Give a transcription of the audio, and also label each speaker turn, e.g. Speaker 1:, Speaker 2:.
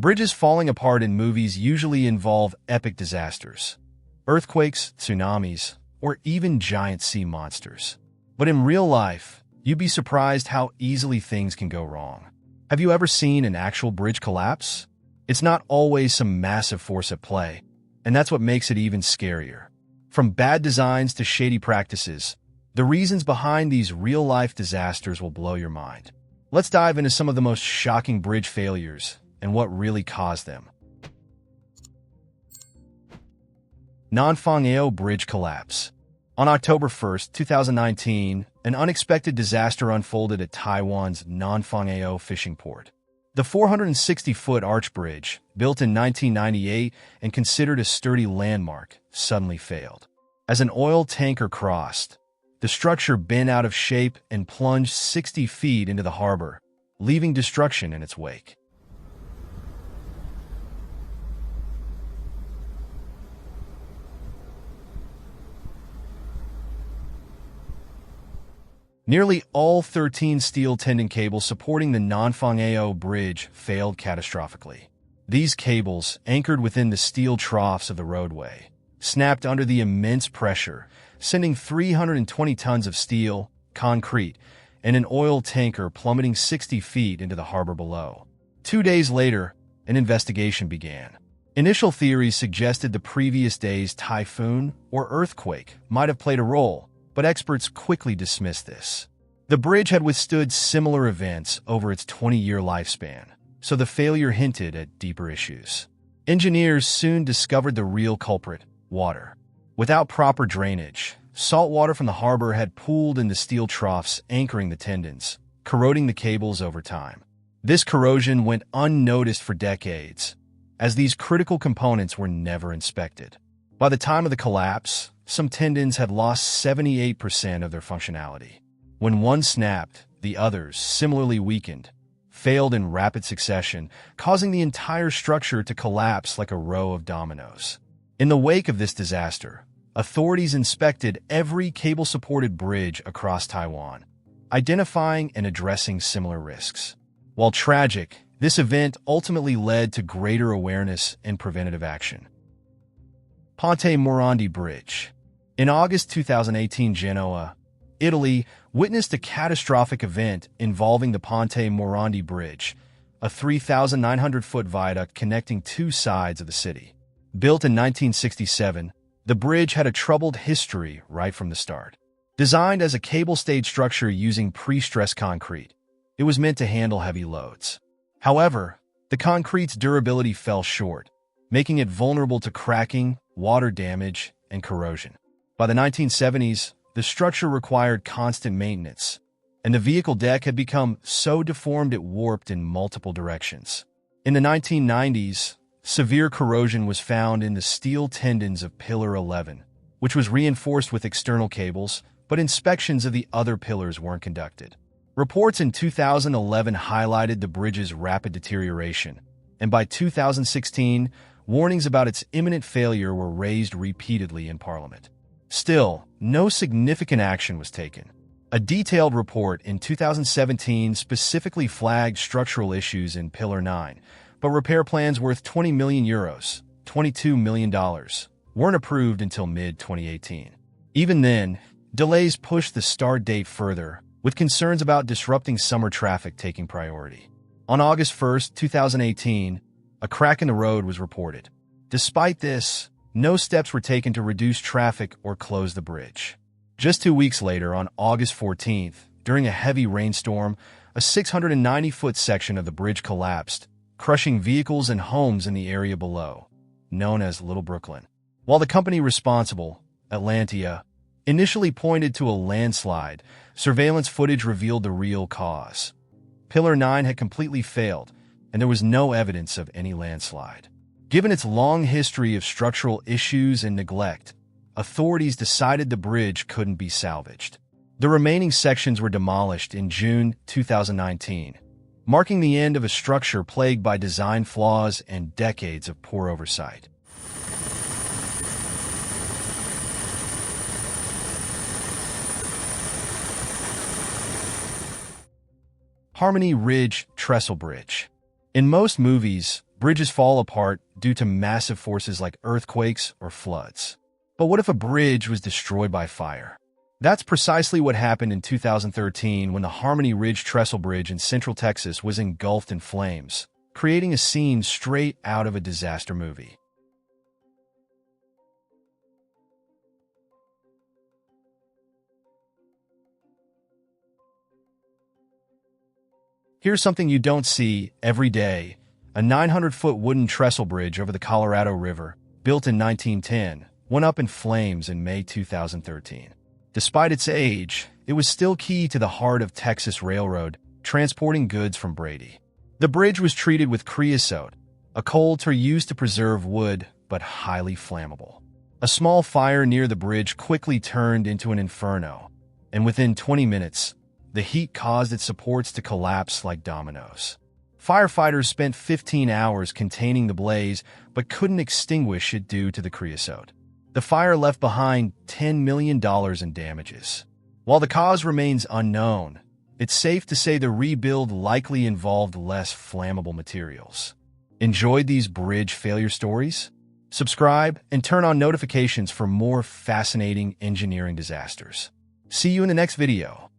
Speaker 1: Bridges falling apart in movies usually involve epic disasters, earthquakes, tsunamis, or even giant sea monsters. But in real life, you'd be surprised how easily things can go wrong. Have you ever seen an actual bridge collapse? It's not always some massive force at play, and that's what makes it even scarier. From bad designs to shady practices, the reasons behind these real-life disasters will blow your mind. Let's dive into some of the most shocking bridge failures and what really caused them. Nanfang Ao Bridge Collapse. On October 1, 2019, an unexpected disaster unfolded at Taiwan's Nanfang Ao fishing port. The 460-foot arch bridge, built in 1998 and considered a sturdy landmark, suddenly failed. As an oil tanker crossed, the structure bent out of shape and plunged 60 feet into the harbor, leaving destruction in its wake. Nearly all 13 steel tendon cables supporting the Nanfang Ao bridge failed catastrophically. These cables, anchored within the steel troughs of the roadway, snapped under the immense pressure, sending 320 tons of steel, concrete, and an oil tanker plummeting 60 feet into the harbor below. 2 days later, an investigation began. Initial theories suggested the previous day's typhoon or earthquake might have played a role, but experts quickly dismissed this. The bridge had withstood similar events over its 20-year lifespan, so the failure hinted at deeper issues. Engineers soon discovered the real culprit: water. Without proper drainage, salt water from the harbor had pooled in the steel troughs anchoring the tendons, corroding the cables over time. This corrosion went unnoticed for decades, as these critical components were never inspected. By the time of the collapse, some tendons had lost 78% of their functionality. When one snapped, the others, similarly weakened, failed in rapid succession, causing the entire structure to collapse like a row of dominoes. In the wake of this disaster, authorities inspected every cable-supported bridge across Taiwan, identifying and addressing similar risks. While tragic, this event ultimately led to greater awareness and preventative action. Ponte Morandi Bridge. In August 2018, Genoa, Italy, witnessed a catastrophic event involving the Ponte Morandi Bridge, a 3,900-foot viaduct connecting two sides of the city. Built in 1967, the bridge had a troubled history right from the start. Designed as a cable-stayed structure using pre-stressed concrete, it was meant to handle heavy loads. However, the concrete's durability fell short, making it vulnerable to cracking, water damage, and corrosion. By the 1970s, the structure required constant maintenance, and the vehicle deck had become so deformed it warped in multiple directions. In the 1990s, severe corrosion was found in the steel tendons of Pillar 11, which was reinforced with external cables, but inspections of the other pillars weren't conducted. Reports in 2011 highlighted the bridge's rapid deterioration, and by 2016, warnings about its imminent failure were raised repeatedly in Parliament. Still, no significant action was taken. A detailed report in 2017 specifically flagged structural issues in Pillar 9, but repair plans worth €20 million, $22 million, weren't approved until mid-2018. Even then, delays pushed the start date further, with concerns about disrupting summer traffic taking priority. On August 1, 2018, a crack in the road was reported. Despite this, no steps were taken to reduce traffic or close the bridge. Just 2 weeks later, on August 14th, during a heavy rainstorm, a 690-foot section of the bridge collapsed, crushing vehicles and homes in the area below, known as Little Brooklyn. While the company responsible, Atlantia, initially pointed to a landslide, surveillance footage revealed the real cause. Pillar 9 had completely failed, and there was no evidence of any landslide. Given its long history of structural issues and neglect, authorities decided the bridge couldn't be salvaged. The remaining sections were demolished in June 2019, marking the end of a structure plagued by design flaws and decades of poor oversight. Harmony Ridge Trestle Bridge. In most movies, Bridges fall apart due to massive forces like earthquakes or floods. But what if a bridge was destroyed by fire? That's precisely what happened in 2013 when the Harmony Ridge Trestle Bridge in Central Texas was engulfed in flames, creating a scene straight out of a disaster movie. Here's something you don't see every day. A 900-foot wooden trestle bridge over the Colorado River, built in 1910, went up in flames in May 2013. Despite its age, it was still key to the heart of Texas Railroad, transporting goods from Brady. The bridge was treated with creosote, a coal used to preserve wood, but highly flammable. A small fire near the bridge quickly turned into an inferno, and within 20 minutes, the heat caused its supports to collapse like dominoes. Firefighters spent 15 hours containing the blaze, but couldn't extinguish it due to the creosote. The fire left behind $10 million in damages. While the cause remains unknown, it's safe to say the rebuild likely involved less flammable materials. Enjoyed these bridge failure stories? Subscribe and turn on notifications for more fascinating engineering disasters. See you in the next video.